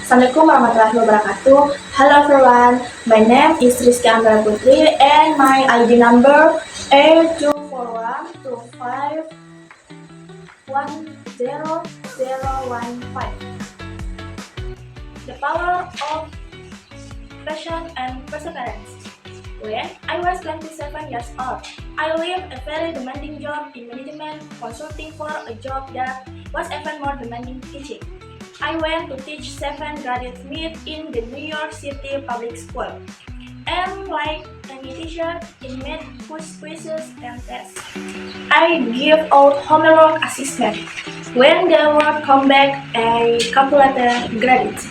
Assalamualaikum warahmatullahi wabarakatuh. Hello everyone, my name is Rizky Ambara Putri and my ID number A24125100015. The power of passion and perseverance. When I was 27 years old, I left a very demanding job in management consulting for a job that was even more demanding, teaching. I went to teach 7th grade math in the New York City public school. And like any teacher in math quizzes and tests, I give out homework assessment. When the work come back, I calculated grades.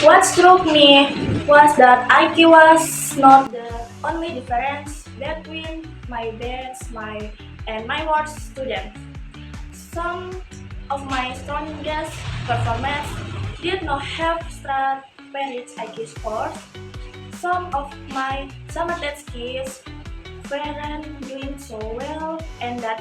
What struck me was that IQ was not the only difference between my best and my worst students. Some of my strongest performance did not have stratospheric IQ scores. Some of my summated skills weren't doing so well, and that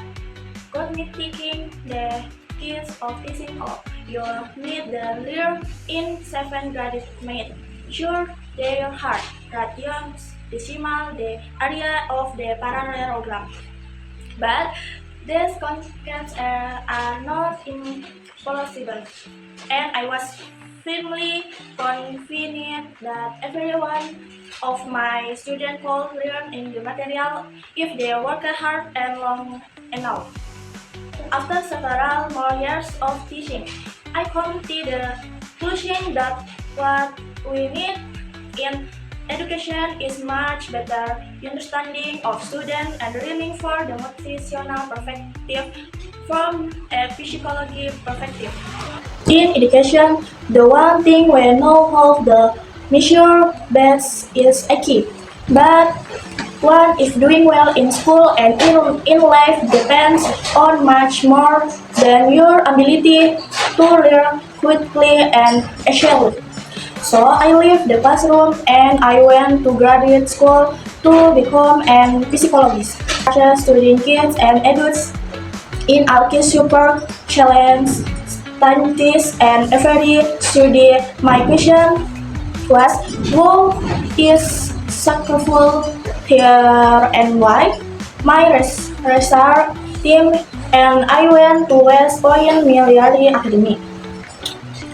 got me thinking the kids of teaching of you need the learn in 7th grade math. Sure, they are hard, ratios, decimal, the area of the parallelogram. But these concepts are not impossible, and I was firmly convinced that every one of my students could learn in the material if they work hard and long enough. After several more years of teaching, I come to the conclusion that what we need in education is much better understanding of students and learning for the motivational perspective from a psychology perspective. In education, the one thing we know how the measure best is a key, but one is doing well in school and in life depends on much more than your ability to learn quickly and efficiently. So I left the classroom and I went to graduate school to become an psychologist. Studying kids and adults in our case super challenge scientists and every study. My question was who is successful here and why? My research team and I went to West Point Military Academy,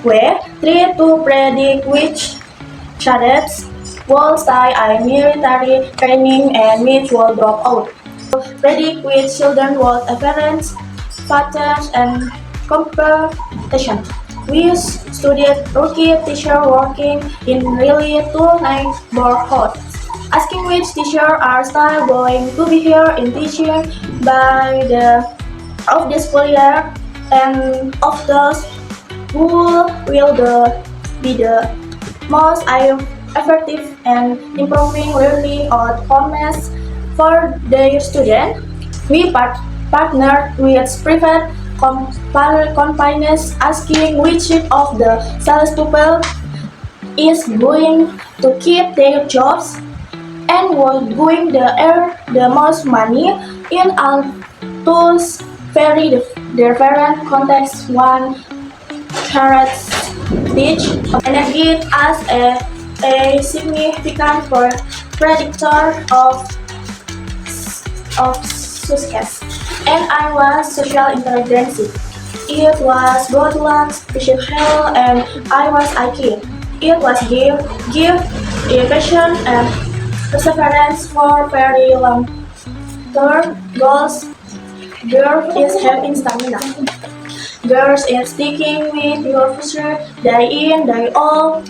where try to predict which cadets will stay in military training and which will drop out. Predict which children will experience fatigues and competition. We studied rookie teacher working in really two neighborhoods, asking which teacher are still going to be here in teaching by the of the school year and of those who will be the most effective and improving learning outcomes for their students. We partnered with private companies asking which of the salespeople is going to keep their jobs and was going to earn the most money in all those very different contexts. One carrots teach and it as a significant predictor of success. And I was social intelligence. It was good luck, special health, and I was IQ. It was give passion and perseverance for very long term goals. Girls is having stamina. Girls is sticking with your future day in, day out.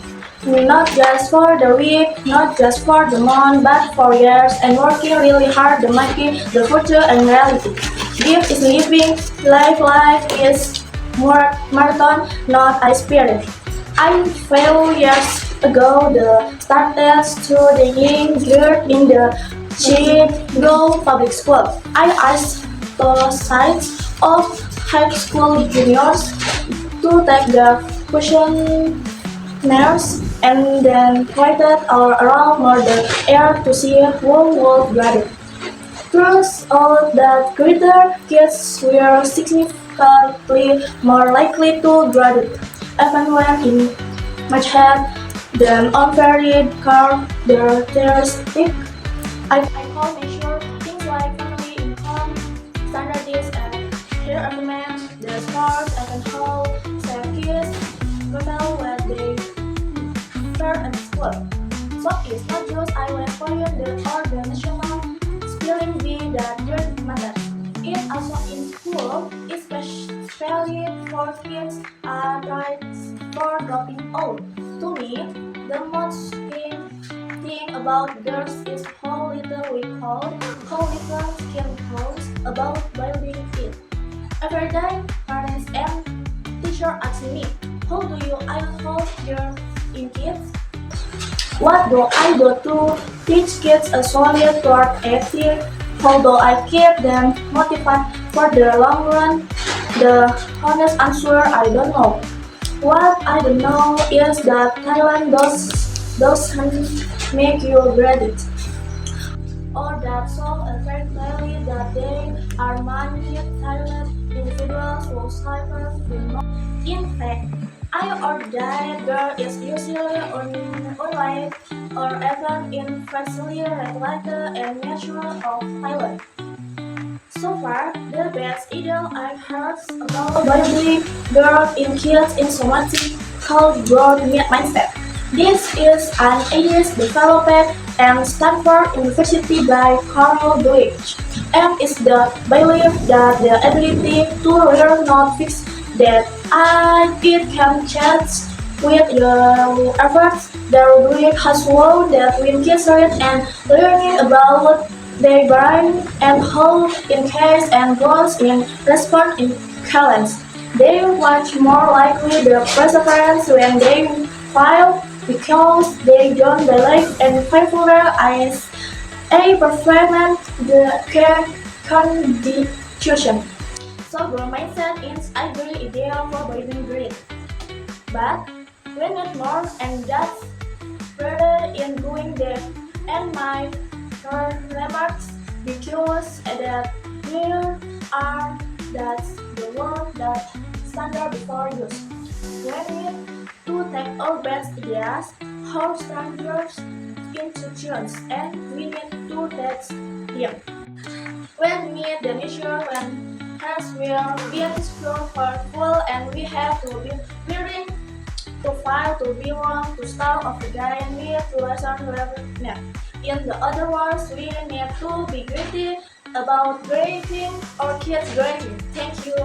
Not just for the week, not just for the month, but for years and working really hard to make the future a reality. Gift is living life is more marathon, not a sprint. I few years ago the started studying here in the Chicago public school. I asked the sides of high school juniors to take the questionnaires and then waited around more the air to see who would graduate. Turns out that greater kids were significantly more likely to graduate, even when in much had them unvaried characteristics. I call measure things like family income, standards, and environment, the scores, and how their kids prevail when they fair and school. So it's not just iOS Korean or the national spelling bee that don't matter. It also in school, especially for kids adults for dropping out. To me, the most thing about girls is how little we call, how little skin counts about building it. Every day, parents and teacher ask me, how do you involve your in kids? What do I do to teach kids a solid work ethic? How do I keep them motivated for the long run? The honest answer, I don't know. What I don't know is that Thailand doesn't make you ready, or that so effectively that they are man-made individuals who suffer the most. In fact, I or that girl is usually unlike or even inversely regulated and natural of Thailand. So far, the best ideal I've heard about bodybuilding girls in kids in something called growth mindset. This is an idea developed at Stanford University by Carol Dweck, and is the belief that the ability to learn not fix that it can change with your efforts. The Dweck has shown that when kids read and learning about their brain and how engage and goals in response in challenge. They much more likely the perseverance when they fail because they don't believe in failure as a performance the care constitution. So growth mindset is a great idea for building grit. But we need more and that's further in doing that and my remarks because that there are that's the word that standard before use. We need to take our best ideas, how standards, institutions, and we need to test them. We need the measure when has will be explored for full and we have to be willing to fight, to be wrong, to start off again, we need to lesson learning. In the other words, we need to be gritty about grading or kids grading. Thank you.